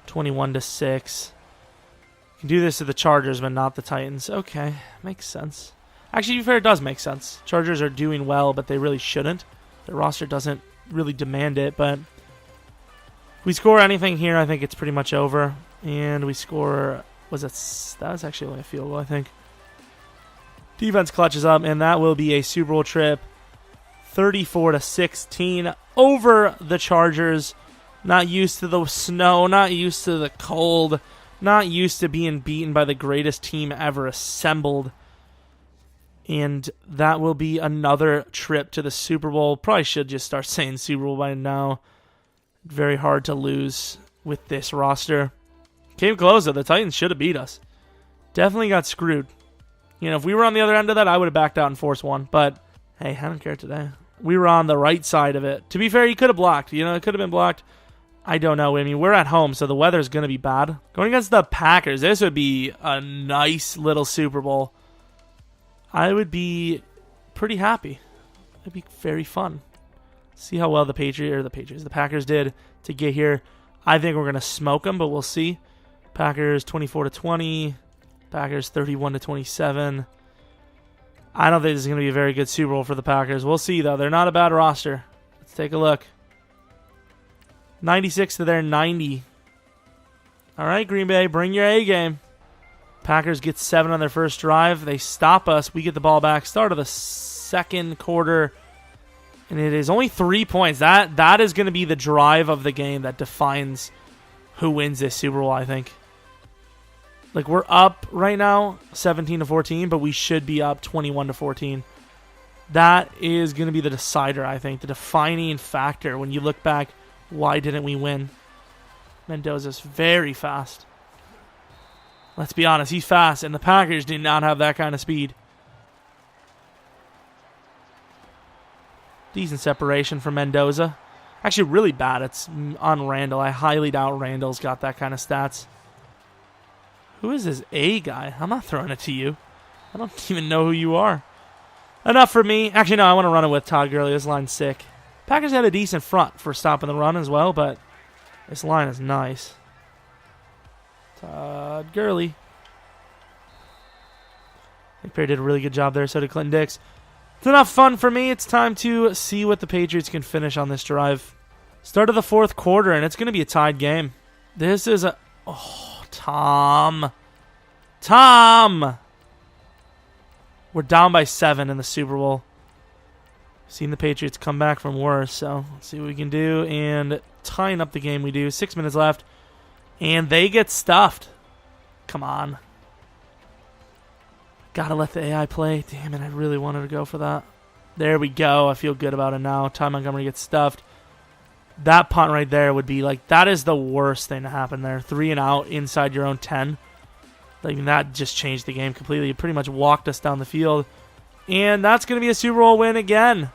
21-6. You can do this to the Chargers, but not the Titans. Okay, makes sense. Actually, to be fair, it does make sense. Chargers are doing well, but they really shouldn't. Their roster doesn't really demand it, but if we score anything here, I think it's pretty much over. And we score, that was actually only a field goal, I think. Defense clutches up, and that will be a Super Bowl trip. 34-16 over the Chargers. Not used to the snow, not used to the cold, not used to being beaten by the greatest team ever assembled. And that will be another trip to the Super Bowl. Probably should just start saying Super Bowl by now. Very hard to lose with this roster. Came close, though. The Titans should have beat us. Definitely got screwed. You know, if we were on the other end of that, I would have backed out and forced one. But, hey, I don't care today. We were on the right side of it. To be fair, he could have blocked. You know, it could have been blocked. I don't know. I mean, we're at home, so the weather's going to be bad. Going against the Packers, this would be a nice little Super Bowl. I would be pretty happy. It'd be very fun. See how well the Packers did to get here. I think we're going to smoke them, but we'll see. Packers 24-20. Packers 31-27. I don't think this is going to be a very good Super Bowl for the Packers. We'll see, though. They're not a bad roster. Let's take a look. 96 to their 90. All right, Green Bay, bring your A game. Packers get 7 on their first drive. They stop us. We get the ball back. Start of the second quarter. And it is only 3 points. That is going to be the drive of the game that defines who wins this Super Bowl, I think. Like, we're up right now 17-14, but we should be up 21-14. That is going to be the decider, I think, the defining factor when you look back. Why didn't we win? Mendoza's very fast. Let's be honest, he's fast, and the Packers did not have that kind of speed. Decent separation from Mendoza. Actually, really bad. It's on Randall. I highly doubt Randall's got that kind of stats. Who is this A guy? I'm not throwing it to you. I don't even know who you are. Enough for me. Actually, no, I want to run it with Todd Gurley. This line's sick. Packers had a decent front for stopping the run as well, but This line is nice. Todd Gurley. I think Perry did a really good job there. So did Clinton Dix. It's enough fun for me. It's time to see what the Patriots can finish on this drive. Start of the fourth quarter, and it's going to be a tied game. This is a... Oh, Tom. We're down by 7 in the Super Bowl. Seen the Patriots come back from worse, so let's see what we can do. And tying up the game we do. 6 minutes left. And they get stuffed. Come on. Gotta let the AI play. Damn it, I really wanted to go for that. There we go. I feel good about it now. Ty Montgomery gets stuffed. That punt right there would be like, that is the worst thing to happen there. 3 and out inside your own 10. Like, that just changed the game completely. It pretty much walked us down the field. And that's going to be a Super Bowl win again.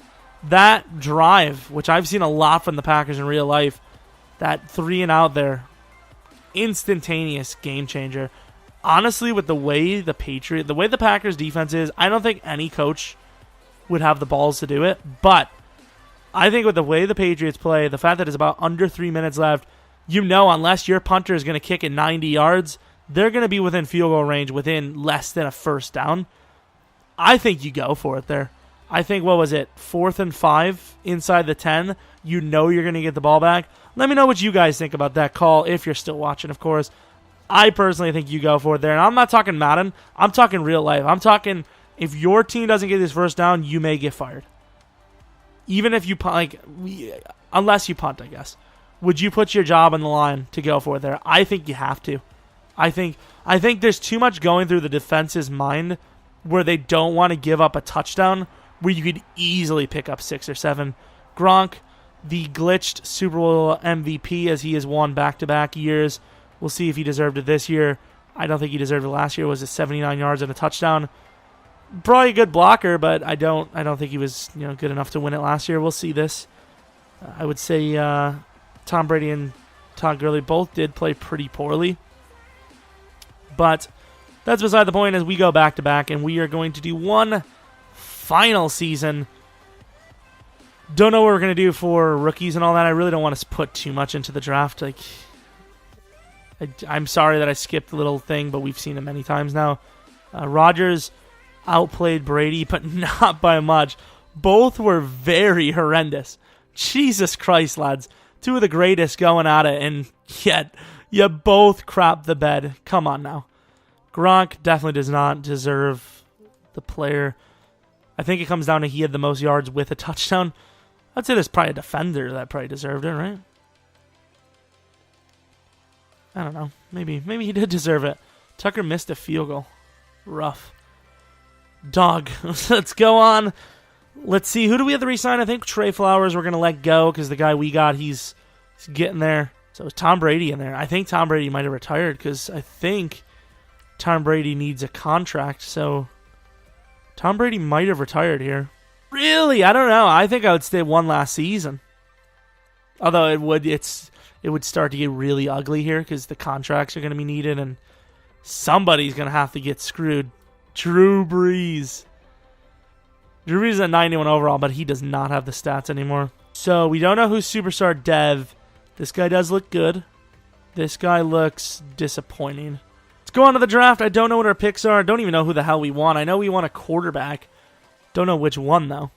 That drive, which I've seen a lot from the Packers in real life, that 3 and out there, instantaneous game changer. Honestly, with the way the Packers defense is, I don't think any coach would have the balls to do it. But I think with the way the Patriots play, the fact that it's about under 3 minutes left, unless your punter is going to kick it 90 yards, they're going to be within field goal range within less than a first down. I think you go for it there. I think, 4th and 5 inside the 10. You're going to get the ball back. Let me know what you guys think about that call, if you're still watching, of course. I personally think you go for it there. And I'm not talking Madden. I'm talking real life. I'm talking if your team doesn't get this first down, you may get fired. Even if you punt, unless you punt, I guess. Would you put your job on the line to go for it there? I think you have to. I think there's too much going through the defense's mind where they don't want to give up a touchdown where you could easily pick up 6 or 7. Gronk, the glitched Super Bowl MVP, as he has won back-to-back years. We'll see if he deserved it this year. I don't think he deserved it last year. Was it 79 yards and a touchdown? Probably a good blocker, but I don't think he was good enough to win it last year. We'll see this. I would say Tom Brady and Todd Gurley both did play pretty poorly. But that's beside the point as we go back-to-back, and we are going to do one final season. Don't know what we're going to do for rookies and all that. I really don't want to put too much into the draft. I'm sorry that I skipped the little thing, but we've seen it many times now. Rodgers outplayed Brady, but not by much. Both were very horrendous. Jesus Christ, lads. 2 of the greatest going at it, and yet you both crap the bed. Come on now. Gronk definitely does not deserve the player. I think it comes down to he had the most yards with a touchdown. I'd say there's probably a defender that probably deserved it, right? I don't know. Maybe he did deserve it. Tucker missed a field goal. Rough. Dog. Let's go on. Let's see. Who do we have to re-sign? I think Trey Flowers we're going to let go because the guy we got, he's getting there. So it's Tom Brady in there. I think Tom Brady might have retired because I think Tom Brady needs a contract. So Tom Brady might have retired here. Really? I don't know. I think I would stay one last season. Although it would start to get really ugly here because the contracts are going to be needed and somebody's going to have to get screwed. Drew Brees. Drew Brees is at 91 overall, but he does not have the stats anymore. So we don't know who's superstar dev. This guy does look good. This guy looks disappointing. Let's go on to the draft. I don't know what our picks are. I don't even know who the hell we want. I know we want a quarterback. Don't know which one, though.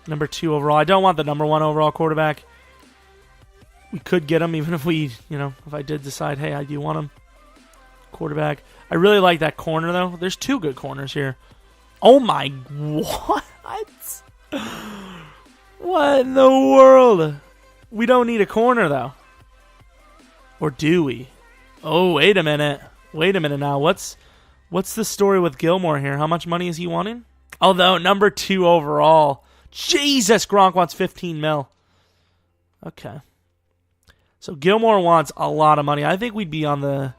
Number 2 overall. I don't want the number 1 overall quarterback. We could get him even if if I did decide, hey, I do want him. Quarterback. I really like that corner, though. There's 2 good corners here. Oh, my... What? What in the world? We don't need a corner, though. Or do we? Oh, wait a minute. Wait a minute now. What's the story with Gilmore here? How much money is he wanting? Although, number 2 overall. Jesus, Gronk wants 15 mil. Okay. So Gilmore wants a lot of money. I think we'd be on the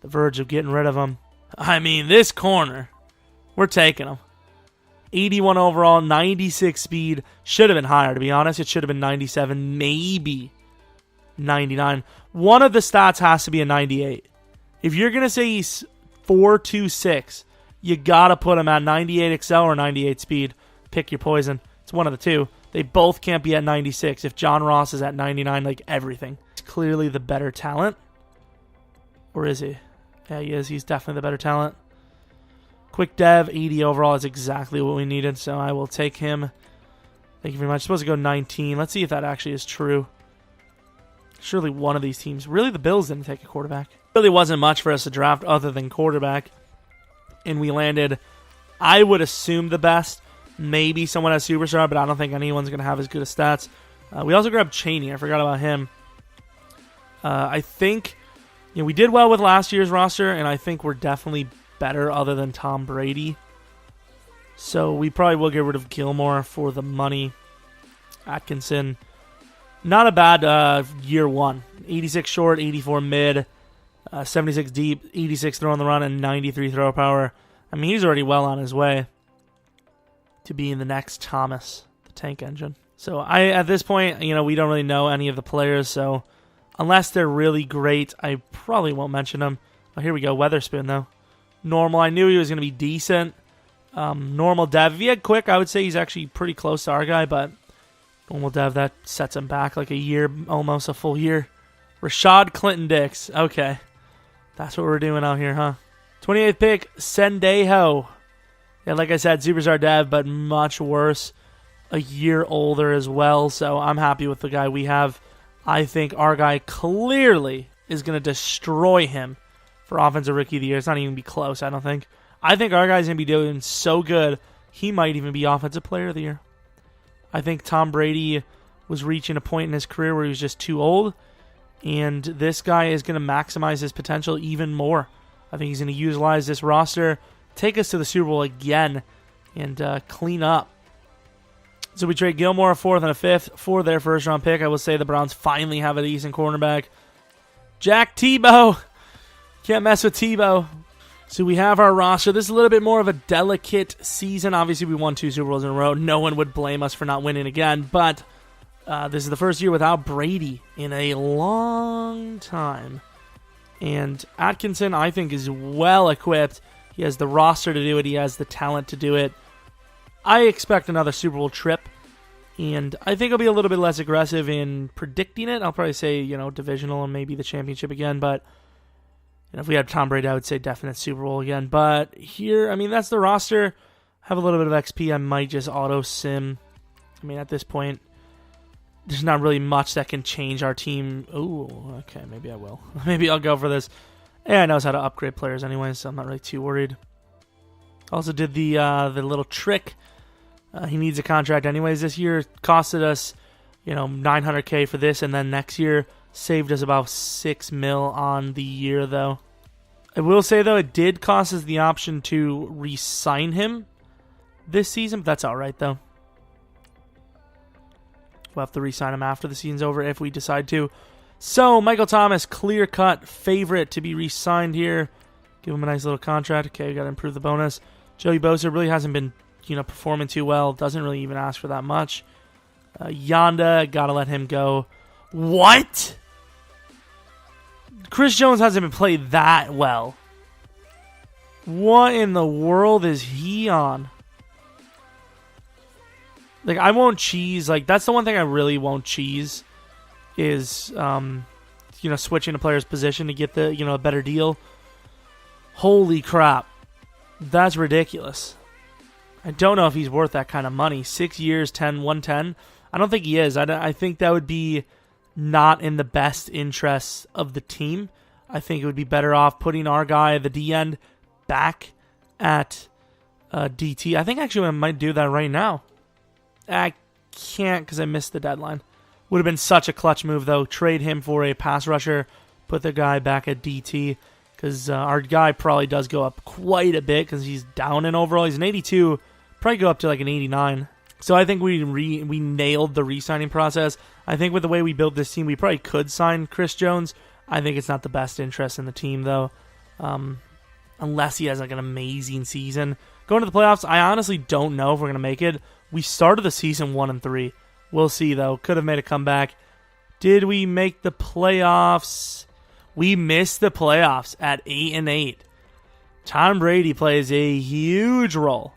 verge of getting rid of him. I mean, this corner, we're taking him. 81 overall, 96 speed. Should have been higher, to be honest. It should have been 97, maybe 99. One of the stats has to be a 98. If you're going to say he's 4.26, you got to put him at 98 XL or 98 speed. Pick your poison. It's one of the two. They both can't be at 96. If John Ross is at 99, like everything. He's clearly the better talent. Or is he? Yeah, he is. He's definitely the better talent. Quick dev, 80 overall is exactly what we needed, so I will take him. Thank you very much. Supposed to go 19. Let's see if that actually is true. Surely one of these teams. Really, the Bills didn't take a quarterback. Really wasn't much for us to draft other than quarterback. And we landed, I would assume, the best. Maybe someone has superstar, but I don't think anyone's going to have as good of stats. We also grabbed Cheney. I forgot about him. I think we did well with last year's roster, and I think we're definitely better other than Tom Brady. So we probably will get rid of Gilmore for the money. Atkinson, not a bad year one. 86 short, 84 mid, 76 deep, 86 throw on the run, and 93 throw power. I mean, he's already well on his way to being the next Thomas, the tank engine. So at this point, we don't really know any of the players, so unless they're really great, I probably won't mention them. Oh, here we go, Weatherspoon, though. Normal, I knew he was going to be decent. Normal dev, if he had quick, I would say he's actually pretty close to our guy, but normal dev, that sets him back like a year, almost a full year. Rashad Clinton-Dix, okay. That's what we're doing out here, huh? 28th pick, Sendejo. Yeah, like I said, superstar dev, but much worse. A year older as well, so I'm happy with the guy we have. I think our guy clearly is going to destroy him for Offensive Rookie of the Year. It's not even going to be close, I don't think. I think our guy's going to be doing so good, he might even be Offensive Player of the Year. I think Tom Brady was reaching a point in his career where he was just too old, and this guy is going to maximize his potential even more. I think he's going to utilize this roster, take us to the Super Bowl again, and clean up. So we trade Gilmore, a 4th and a 5th for their first-round pick. I will say the Browns finally have a decent cornerback. Jack Tebow. Can't mess with Tebow. So we have our roster. This is a little bit more of a delicate season. Obviously, we won 2 Super Bowls in a row. No one would blame us for not winning again, but this is the first year without Brady in a long time. And Atkinson, I think, is well-equipped. He has the roster to do it. He has the talent to do it. I expect another Super Bowl trip, and I think I'll be a little bit less aggressive in predicting it. I'll probably say, divisional and maybe the championship again, but if we had Tom Brady, I would say definite Super Bowl again. But here, that's the roster. Have a little bit of XP. I might just auto-sim. At this point, there's not really much that can change our team. Ooh, okay, maybe I will. Maybe I'll go for this. Yeah, I knows how to upgrade players anyway, so I'm not really too worried. Also did the little trick. He needs a contract anyways this year. Costed us, $900K for this, and then next year saved us about $6 million on the year, though. I will say, though, it did cost us the option to re-sign him this season, but that's all right, though. We'll have to re-sign him after the season's over if we decide to. So, Michael Thomas, clear-cut favorite to be re-signed here. Give him a nice little contract. Okay, we got to improve the bonus. Joey Bosa really hasn't been, performing too well. Doesn't really even ask for that much. Yonda, got to let him go. What? Chris Jones hasn't been played that well. What in the world is he on? I won't cheese. That's the one thing I really won't cheese is, switching a player's position to get the, a better deal. Holy crap. That's ridiculous. I don't know if he's worth that kind of money. 6 years, 110. I don't think he is. I think that would be not in the best interests of the team. I think it would be better off putting our guy, the D-end, back at DT. I think actually I might do that right now. I can't because I missed the deadline. Would have been such a clutch move, though. Trade him for a pass rusher. Put the guy back at DT. Because our guy probably does go up quite a bit because he's down in overall. He's an 82. Probably go up to an 89. So I think we nailed the re-signing process. I think with the way we built this team, we probably could sign Chris Jones. I think it's not the best interest in the team, though. Unless he has an amazing season. Going to the playoffs, I honestly don't know if we're going to make it. We started the season 1-3. We'll see, though. Could have made a comeback. Did we make the playoffs? We missed the playoffs at 8-8. Tom Brady plays a huge role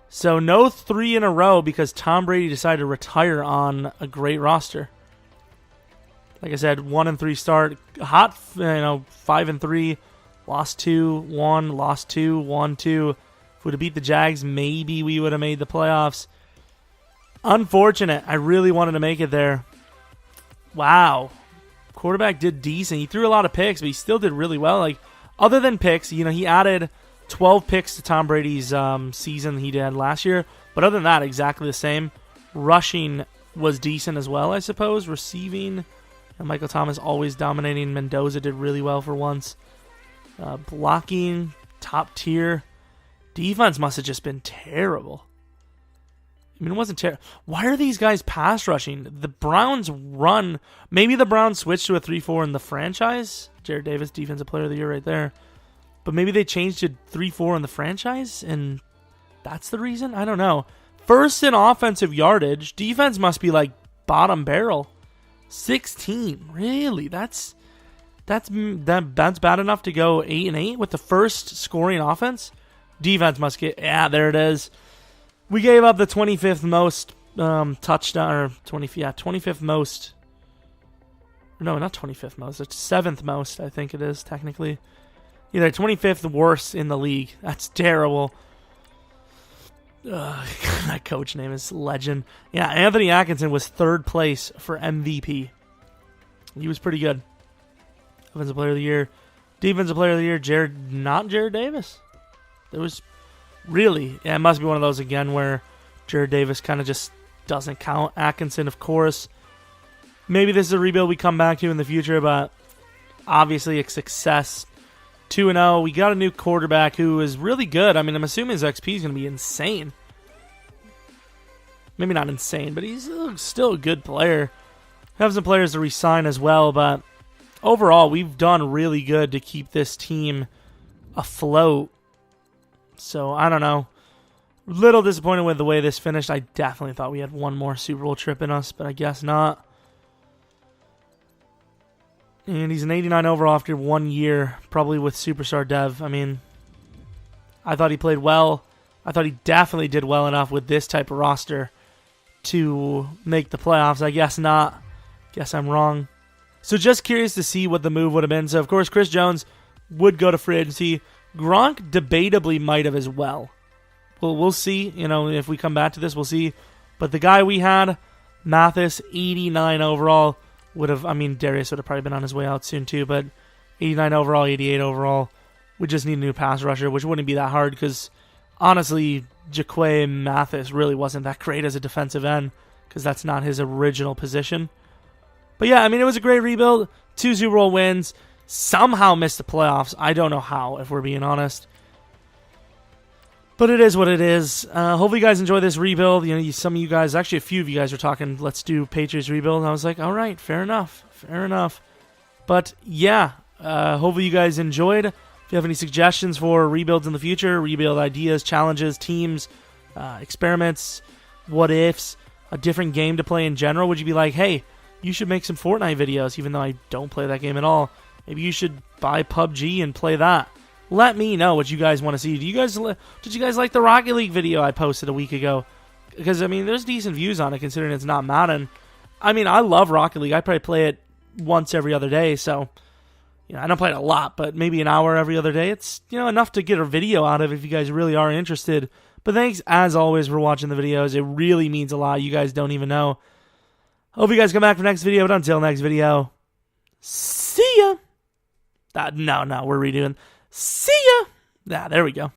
So no 3 in a row because Tom Brady decided to retire on a great roster. Like I said, 1-3 start, hot, 5-3, lost 2-1, lost 2-1-2. If we would have beat the Jags, maybe we would have made the playoffs. Unfortunate. I really wanted to make it there. Wow. Quarterback did decent. He threw a lot of picks, but he still did really well. Like, other than picks, he added 12 picks to Tom Brady's season he did last year. But other than that, exactly the same. Rushing was decent as well, I suppose. Receiving, Michael Thomas always dominating. Mendoza did really well for once. Blocking, top tier. Defense must have just been terrible. I mean, it wasn't terrible. Why are these guys pass rushing? The Browns run. Maybe the Browns switched to a 3-4 in the franchise. Jared Davis, Defensive Player of the Year right there. But maybe they changed to 3-4 in the franchise, and that's the reason? I don't know. First in offensive yardage. Defense must be like bottom barrel. 16. Really? That's bad enough to go 8-8 with the first scoring offense? Defense must get... Yeah, there it is. We gave up the 25th most touchdown, or 25th most. No, not 25th most. It's 7th most, I think it is, technically. Either 25th worst in the league. That's terrible. That coach name is legend. Yeah, Anthony Atkinson was 3rd place for MVP. He was pretty good. Offensive Player of the Year. Defensive Player of the Year, not Jared Davis. It was... Really? Yeah, it must be one of those again where Jared Davis kind of just doesn't count. Atkinson, of course. Maybe this is a rebuild we come back to in the future, but obviously a success. 2-0. We got a new quarterback who is really good. I mean, I'm assuming his XP is going to be insane. Maybe not insane, but he's still a good player. Have some players to re-sign as well, but overall, we've done really good to keep this team afloat. So, I don't know. Little disappointed with the way this finished. I definitely thought we had one more Super Bowl trip in us, but I guess not. And he's an 89 overall after 1 year, probably with Superstar Dev. I mean, I thought he played well. I thought he definitely did well enough with this type of roster to make the playoffs. I guess not. Guess I'm wrong. So just curious to see what the move would have been. So, of course, Chris Jones would go to free agency. Gronk debatably might have as well. We'll see. If we come back to this, we'll see. But the guy we had, Mathis, 89 overall, would have... I mean, Darius would have probably been on his way out soon too, but 89 overall, 88 overall. We just need a new pass rusher, which wouldn't be that hard because, honestly, Jaquay Mathis really wasn't that great as a defensive end because that's not his original position. But yeah, I mean, it was a great rebuild. 2 Super Bowl wins. Somehow missed the playoffs. I don't know how, if we're being honest. But it is what it is. Hopefully you guys enjoy this rebuild. Some of you guys, actually a few of you guys were talking, let's do Patriots rebuild. And I was like, all right, fair enough. But yeah, hopefully you guys enjoyed. If you have any suggestions for rebuilds in the future, rebuild ideas, challenges, teams, experiments, what ifs, a different game to play in general, would you be like, hey, you should make some Fortnite videos, even though I don't play that game at all. Maybe you should buy PUBG and play that. Let me know what you guys want to see. Did you guys like the Rocket League video I posted a week ago? Because, I mean, there's decent views on it considering it's not Madden. I mean, I love Rocket League. I probably play it once every other day, so... I don't play it a lot, but maybe an hour every other day. It's, enough to get a video out of if you guys really are interested. But thanks, as always, for watching the videos. It really means a lot. You guys don't even know. Hope you guys come back for next video, but until next video, see ya! No, we're redoing. See ya! There we go.